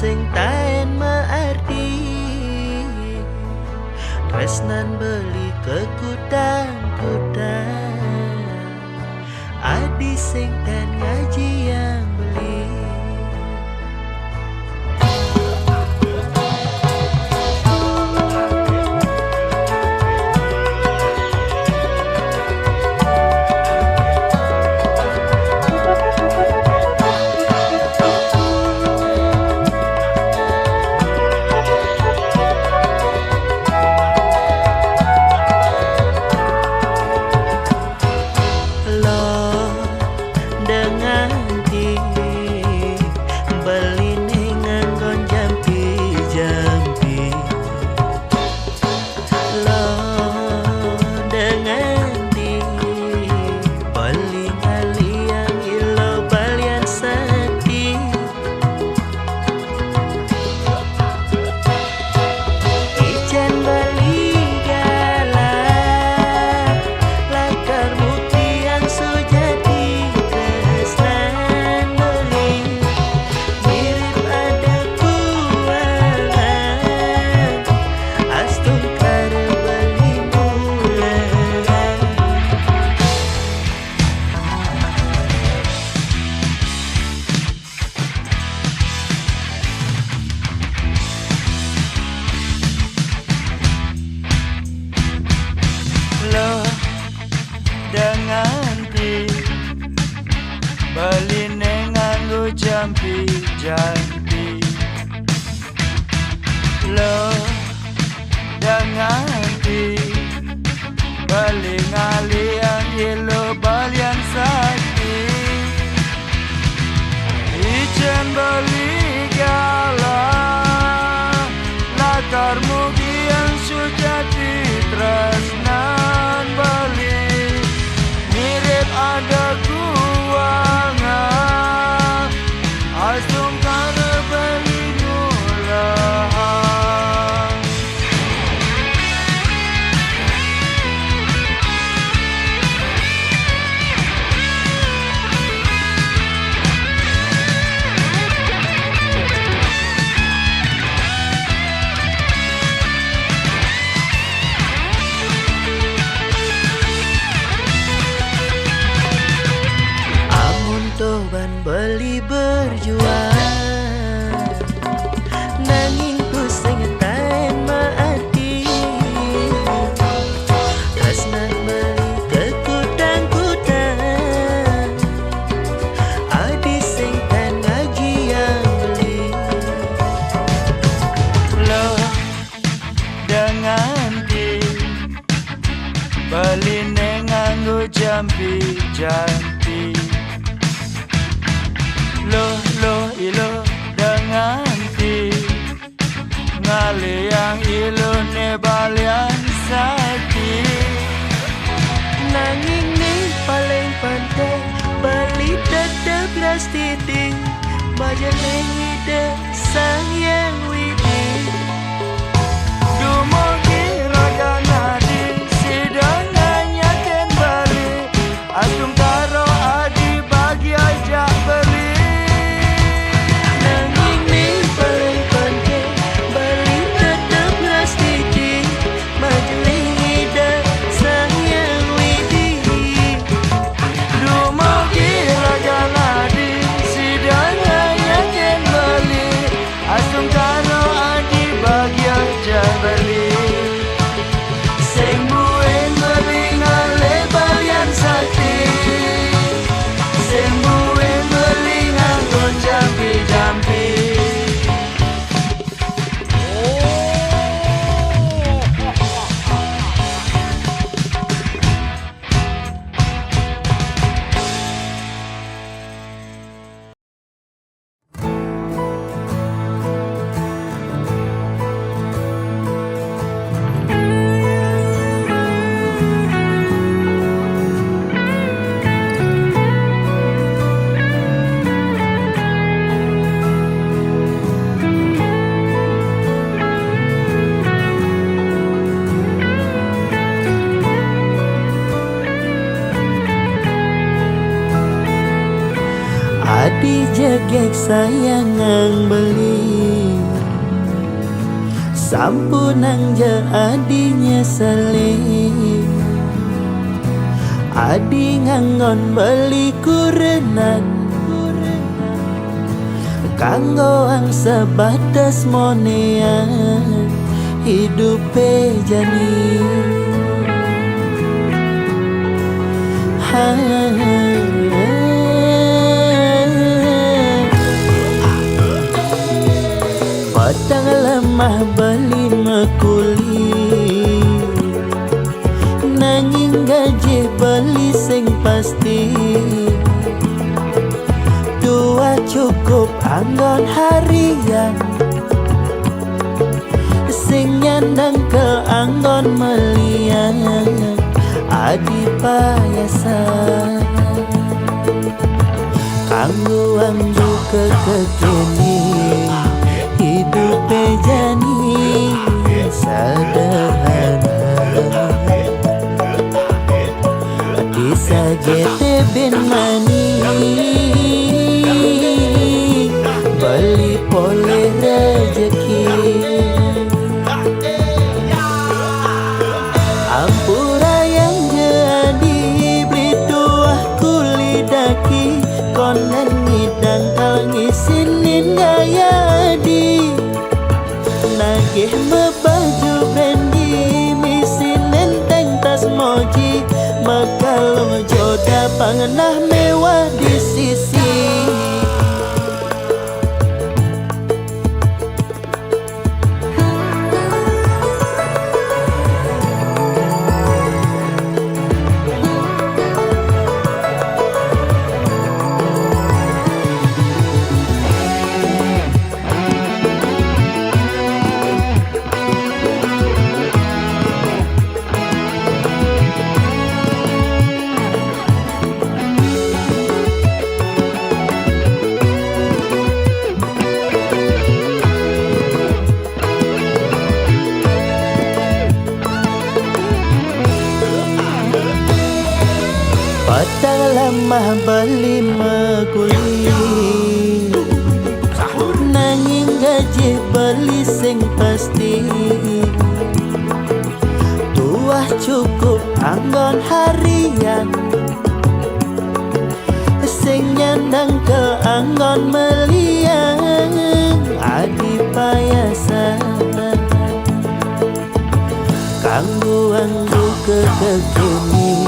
sing taen mearti tresnan beli ke kudang-kudang adi sing ten ngaji yang beli. Beli nganggo jampi-jampi lo danganti beli ngalian yelo balian sakti ijen beli gala latar mugian sujati tresnan beli mirip ada Asum kana beli mulahan Amun toban beli berjuang nanging ku sing taen maati tresnan beli ke kudang-kudang adi sing ten ngaji yang beli lo danganti beli nganggo jampi-jampi lo ilo danganti ngaliang ilo ne balian sakti nanging ning paling penting beli tetep ras titik majeling ide sang yang widi dumugi raga nadi sidang nanyaken bali asum karo adi bagi aja beli Asum karo megek sayangang beli sampunang adinya saling adi ngangon beli kurenan kanggo ang sebatas monean hidupe jani Padang lemah beli mekuli nanging gaji beli sing pasti dua cukup anggon harian sing nyandang ke anggon melian adi payasan kanggo anggo kekekini hidup jani sederhana disagete ben mani beli pole rezeki ampura yang jadi beli dua kuli daki konen ngidang kal ngisinin gaya di nagih mebaju brandy misin nenteng tas moji makalong joda pangenah mewah di sisi Padang lemah beli meguli nanging gaji beli sing pasti tuah cukup anggon harian sing nyandang ke anggon melian adi payasan kanggo anggo kekekini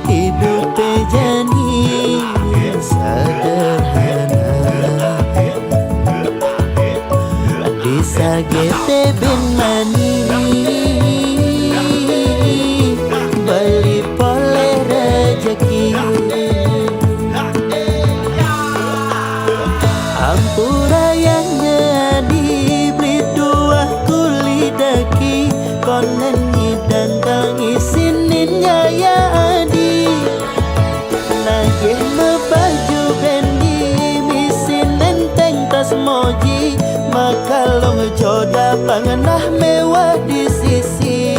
hidup jani sederhana disagete ben mani beli pole rezeki ampura yang jadi beli dua kuli daki konen ngidang kang isinin gaya adi nagih mebaju brandy misin nenteng tas moji makalong joda pangenah mewah di sisi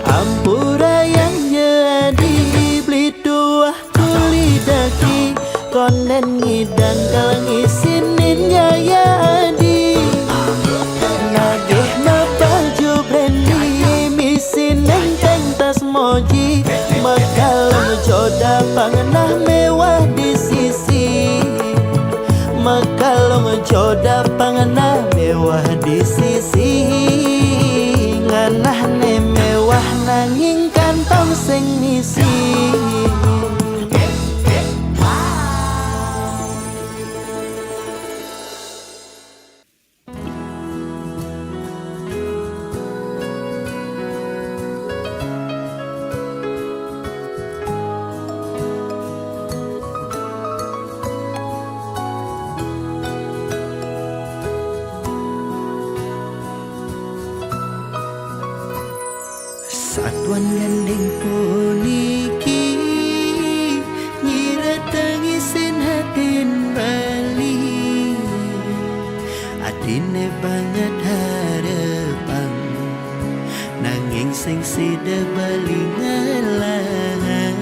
ampura yang jadi beli dua kuli daki konen ngidang kalang isinin gaya adi nagih mebaju brandy misin nenteng tas moji makalong joda pangenah mewah di sisi makalong joda pangenah mewah di sisi nganah ne mewah nanging kantong sing ngisi Satuan gandeng puniki nyira tangisin hatin bali adine banget harapan nanging sing sida bali ngalah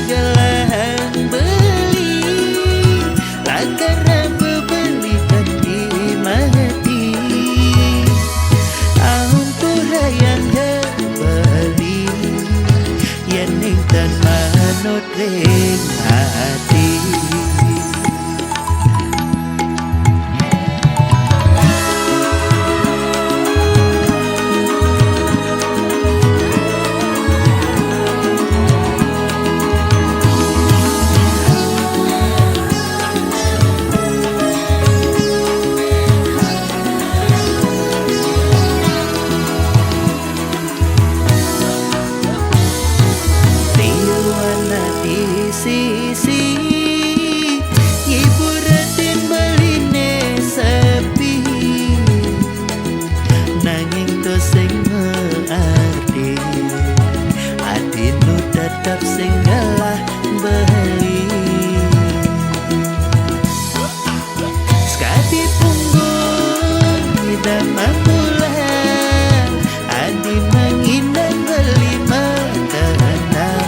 gelang beli lakar bebelikan di mati ampura yang beli yang dan manut ring hati. Sisi ibu ratin beline sepi nanging to sing arti adinu tetap sing galah beli sekati punggung tidak mampulah adi mengindah beli makanan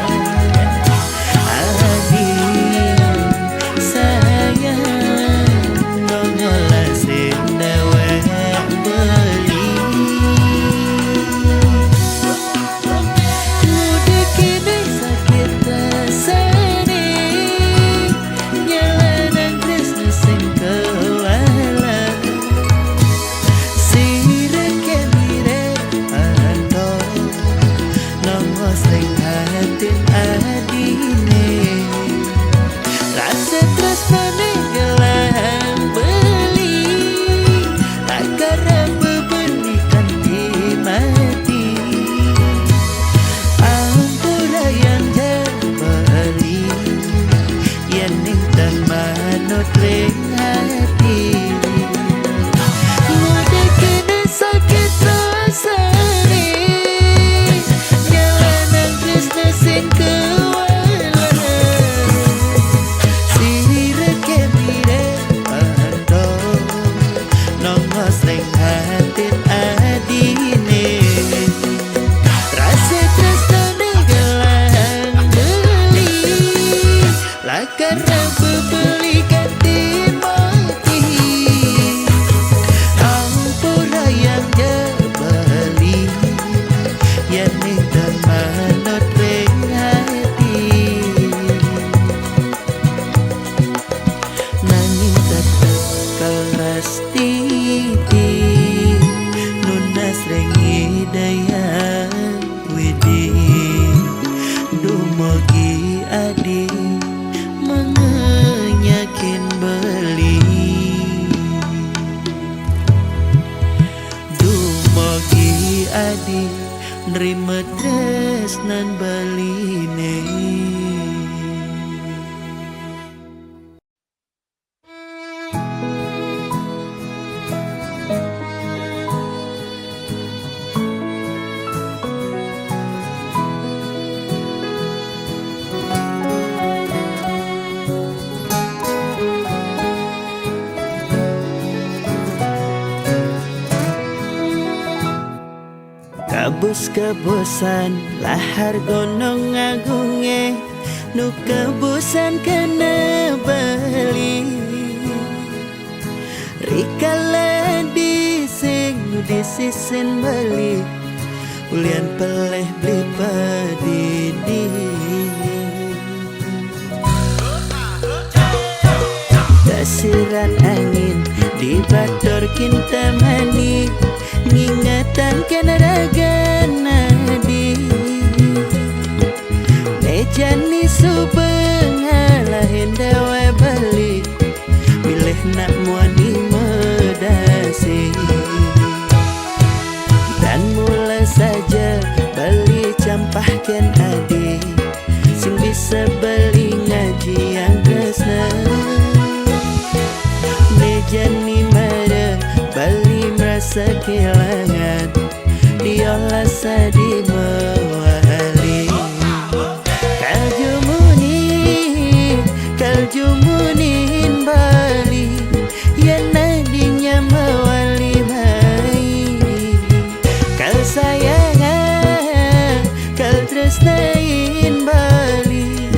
karena bebelikan di mati ampura yang jebali yang dan manut ring hati nanging tetep keras titi nunas ring hidayah widi dumogi adi menyakin beli dumogi adi nerima tresnan baline. Kebus-kebusan lahar gonong agunge nu kebusan kena beli rikala dising nu disisin beli ulian peleh beli padidi dasiran angin di bator kinta mani ngingatan kena raga nadi nejani subeng halahin dewa balik milih nak muani medasi dan mula saja beli campahkan adi sing bisa beli ngaji yang kresna nejani mara bali merasa kehilangan diolah sadi mewali kaljumunin bali yang nadinya mewali mai kal sayangan kal tresnain bali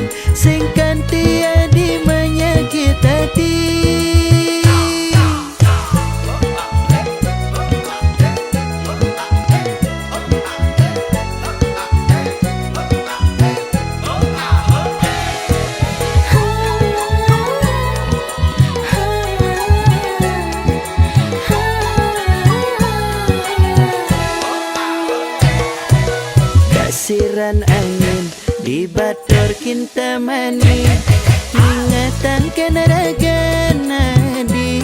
jani ingatan kenaragan di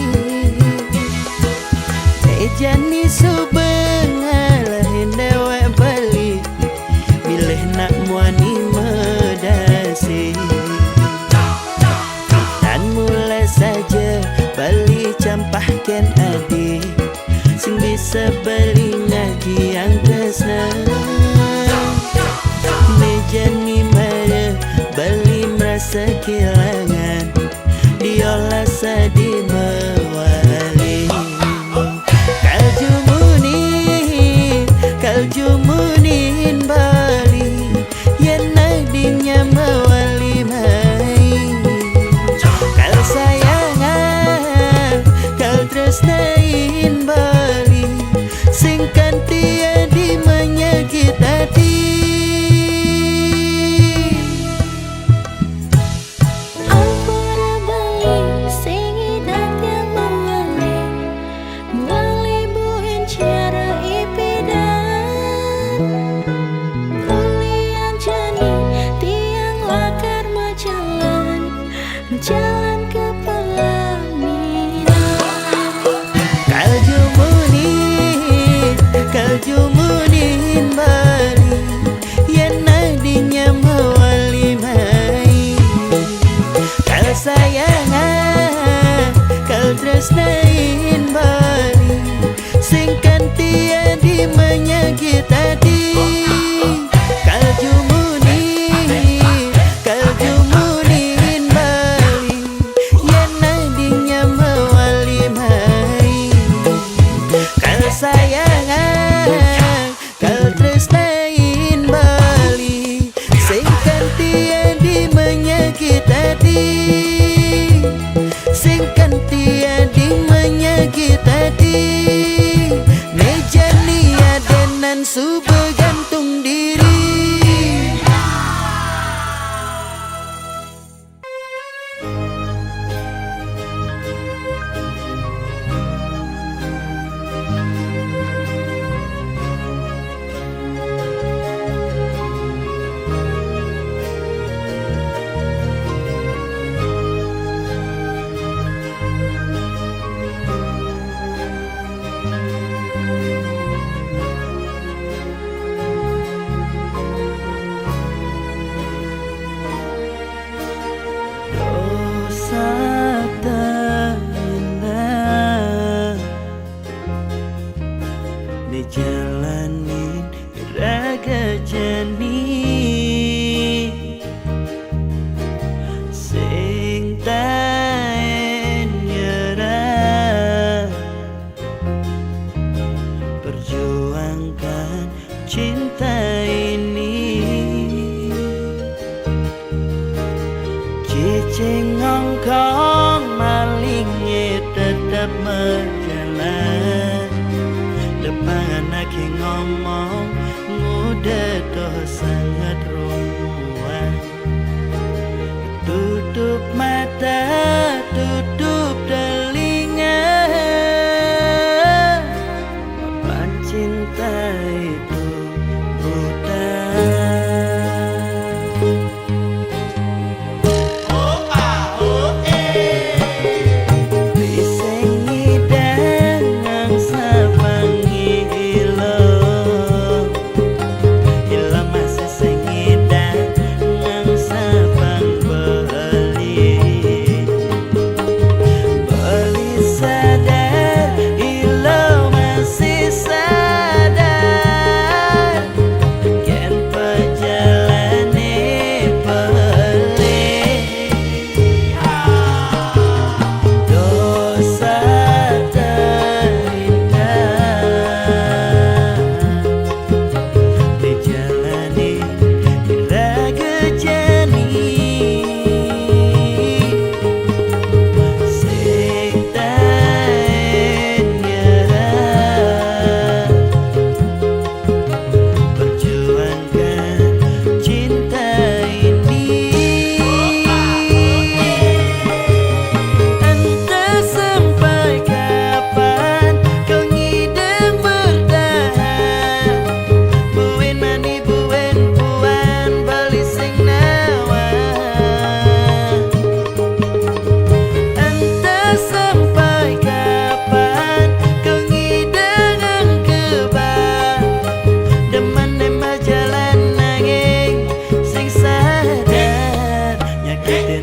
jani subengalah dewa bali milih nak muani medasi dan mulai saja bali campahkan adi sing bisa beli ngaji yang tresna mejani mara bali merasa kehilangan diolah sadi mewali kaljumunin bali yang nadinya mewali mai kal sayangan kal tresnain bali singkan tiadi menyakit hati. Jalan ke pelaminan Kaljumunin bali yang nadinya mewali mai kal sayangan kal tresnain bali singkan tiadi menyakit hati. Sayangan kal tresnain bali singkan tiadi menyakit hati singkan tiadi menyakit hati mejani adenan su bergantung diri. Jalanin raga jani sing taen nyerah perjuangkan cinta ini cicing ngongkong malingnya tetap berjalan depan anak yang ngomong mudah toh sangat ruang tutup mata tutup telinga apa cinta itu buta.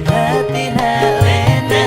hati nak lena.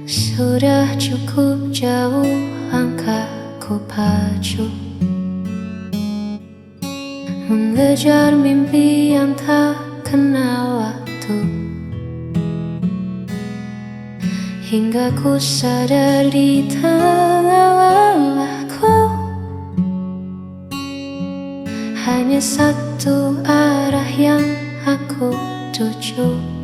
Sudah cukup jauh langkahku pacu mengejar mimpi yang tak kenal waktu, hingga ku sadar di tengah lelahku hanya satu arah yang aku tuju.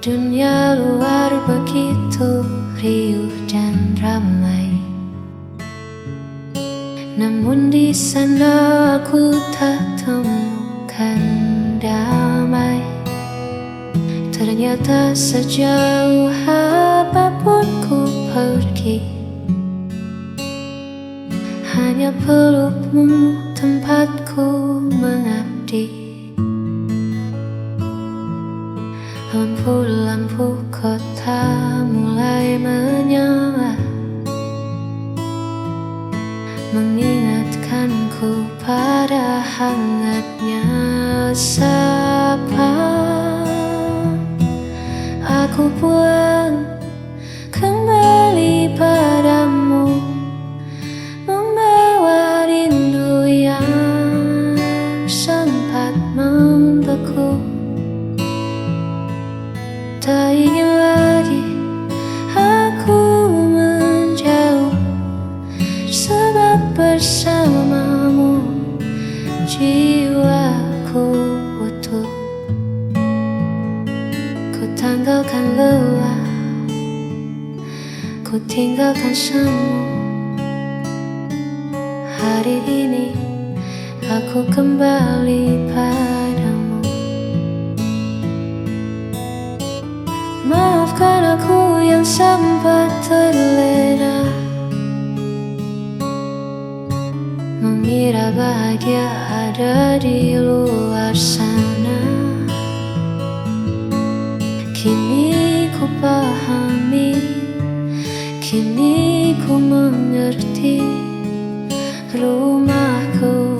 Dunia luar begitu riuh dan ramai, namun di sana aku tak temukan damai. Ternyata sejauh apapun ku pergi, hanya pelukmu tempatku mengabdi. Lampu-lampu kota mulai menyala, mengingatkanku pada hangatnya sapa. Aku pulang kembali padamu, membawa rindu yang sempat membeku. Tak ingin lagi aku menjauh, sebab bersamamu jiwaku utuh. Ku tanggalkan lelah, ku tinggalkan semu. Hari ini aku kembali padamu. Maafkan aku yang sempat terlena, mengira bahagia ada di luar sana. Kini ku pahami, kini ku mengerti, rumahku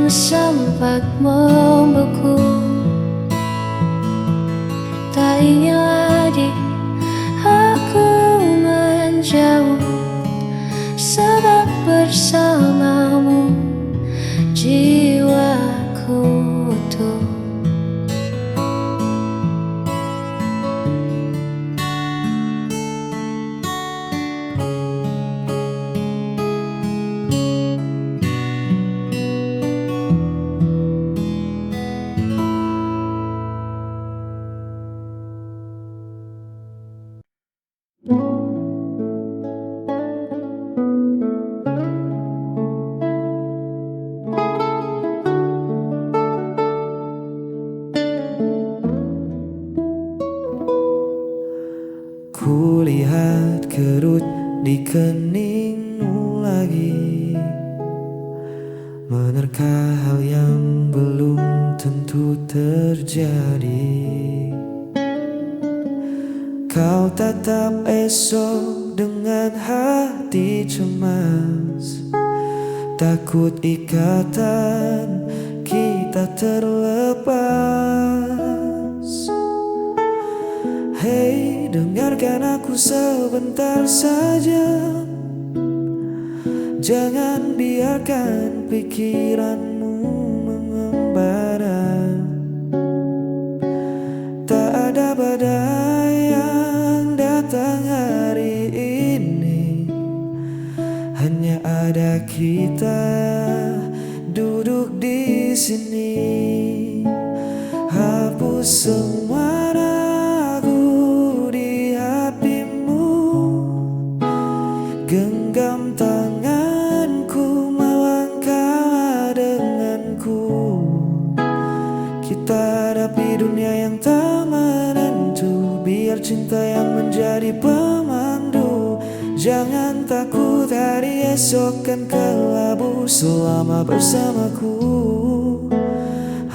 sempat membeku. Tak ingin lagi aku menjauh, sebab bersamamu jiwaku utuh. Kulihat kerut di keningmu lagi, menerka hal yang belum tentu terjadi. Kau tatap esok dengan hati cemas, takut ikatan kita terlepas. Hei, dengarkan aku sebentar saja. Jangan biarkan pikiranmu mengembara. Tak ada badai yang datang hari ini, hanya ada kita duduk di sini. Hapus semua ragu di hatimu, genggam tanganku, melangkah denganku. Kita hadapi dunia yang tak menentu, biar cinta yang menjadi pemandu. Jangan takut, hari esok kan kelabu selama bersamaku.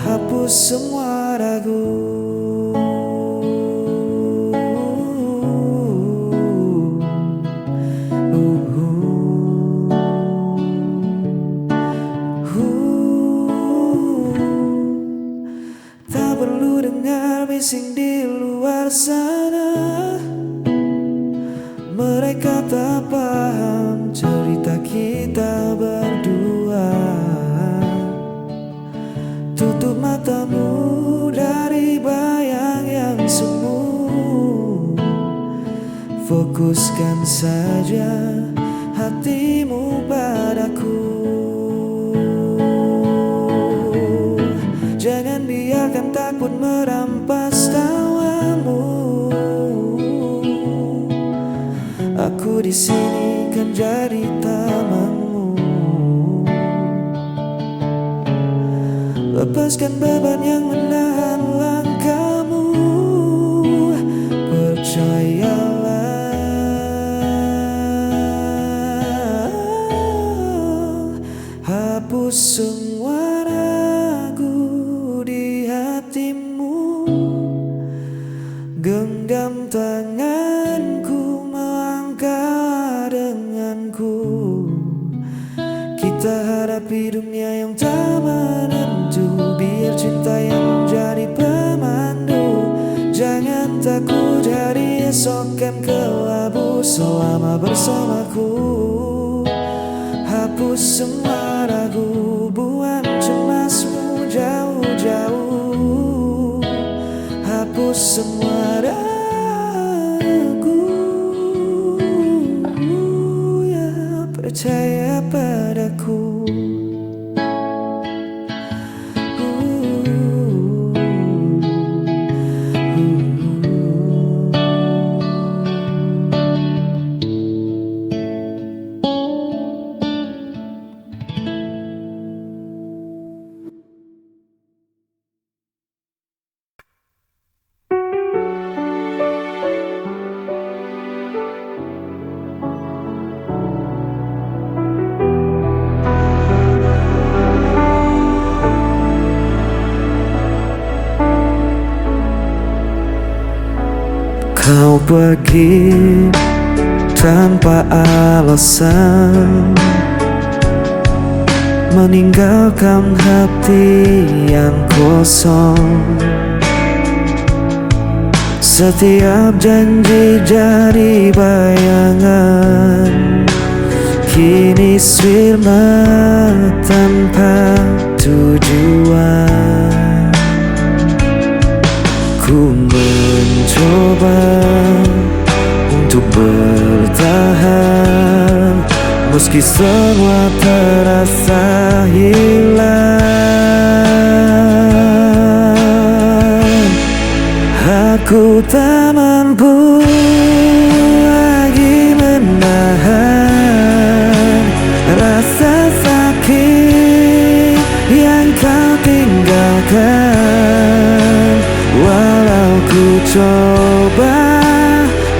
Hapus semua ragu. Tak perlu dengar bising di luar sana, mereka tak paham cerita kita berdua. Tutup matamu dari bayang yang semu, fokuskan saja hatimu padaku. Jangan biarkan takut merampas tawamu. Aku di sini kan jadi tamanmu. Lepaskan beban yang menahan langkahmu. Percayalah, hapus semua ragu di hatimu. Genggam tanganku, melangkah denganku. Kita hadapi dunia yang tak menentu, biar cinta yang menjadi pemandu. Jangan takut, hari esok kan kelabu selama bersamaku. Hapus semua ragu, buang cemasmu jauh-jauh. Hapus semua ragu, ya percaya padaku. Kau pergi tanpa alasan, meninggalkan hati yang kosong. Setiap janji jadi bayangan, kini sirna tanpa tujuan. Ku mencoba untuk bertahan, meski semua terasa hilang. Aku tak mampu lagi menahan rasa sakit yang kau tinggalkan. Walau ku coba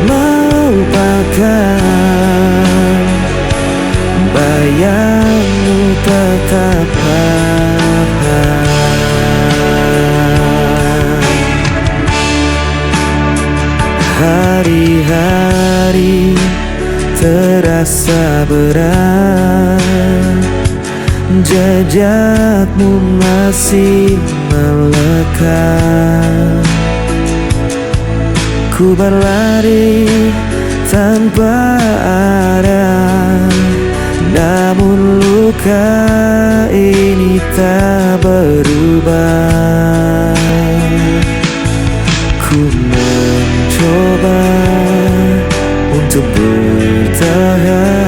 melupakan, bayangmu tetap ada. Hari-hari terasa berat, jejakmu masih melekat. Ku berlari tanpa arah, namun luka ini tak berubah. Ku mencoba untuk bertahan,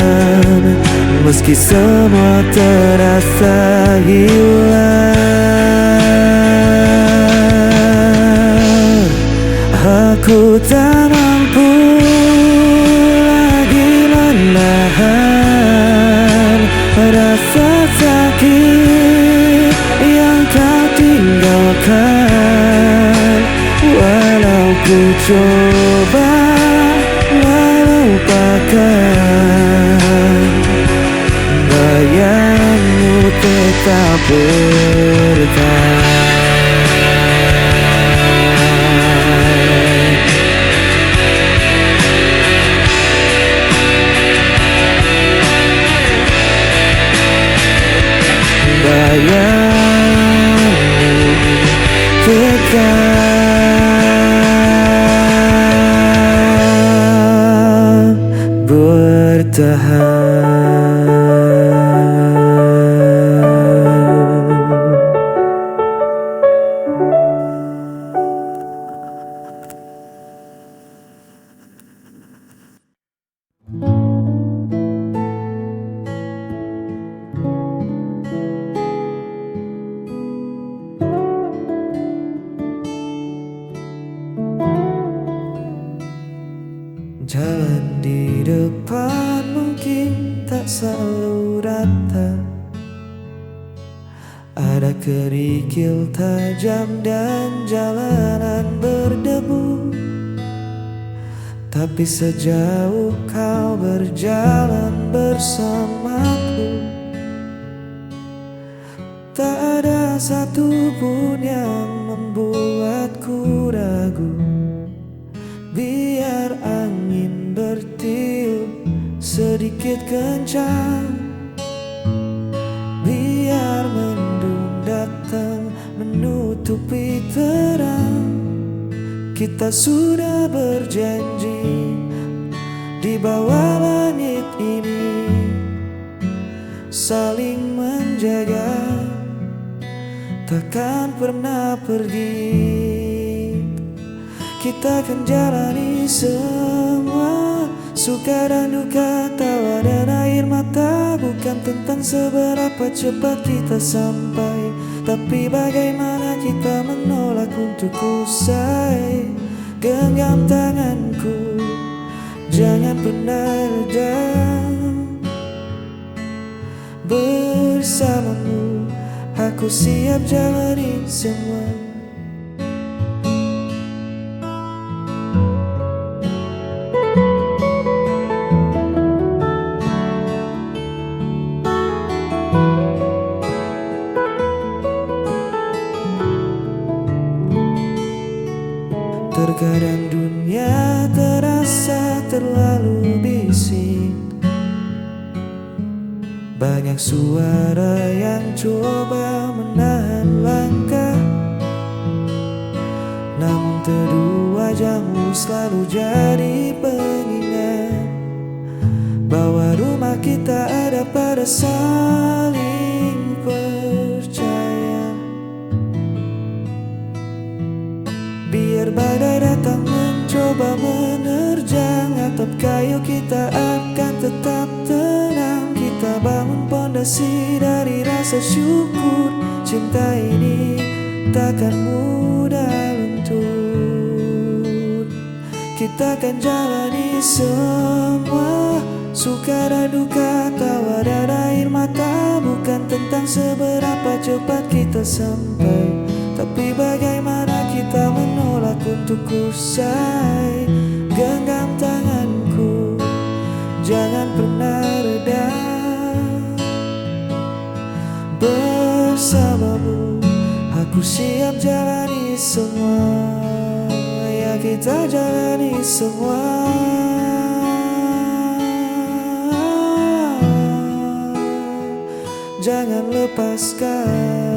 meski semua terasa hilang. Aku tak mampu lagi menahan rasa sakit yang kau tinggalkan. Walau ku coba melupakan, bayangmu tetap bertahan. Bayangmu tetap bertahan. Jalan di depan mungkin tak selalu rata, ada kerikil tajam dan jalanan berdebu. Tapi sejauh kau berjalan bersamaku, tak ada satupun yang membuatku ragu. Biar angin bertiup sedikit kencang, biar mendung datang menutupi terang, kita sudah berjanji di bawah langit ini saling menjaga, takkan pernah pergi. Kita akan jalani semua, suka dan duka, tawa dan air mata. Bukan tentang seberapa cepat kita sampai, tapi bagaimana kita menolak untuk usai. Genggam tanganku, jangan pernah reda. Bersamamu, aku siap jalani semua. Terkadang dunia terasa terlalu bising, Banyak suara yang coba menahan langkah, namun teduh wajahmu selalu jadi pengingat bahwa rumah kita ada pada saling percaya. Biar badai datang mencoba menerjang atap kayu, kita akan tetap tenang. Kita bangun pondasi dari rasa syukur. Cinta ini takkan mudah luntur. Kita akan jalani semua, suka dan duka, tawa dan air mata. Bukan tentang seberapa cepat kita sampai, tapi bagaimana kita menolak untuk usai. Genggam tanganku, jangan pernah reda. Bersamamu aku siap jalani semua. Ya kita jalani semua. Jangan lepaskan.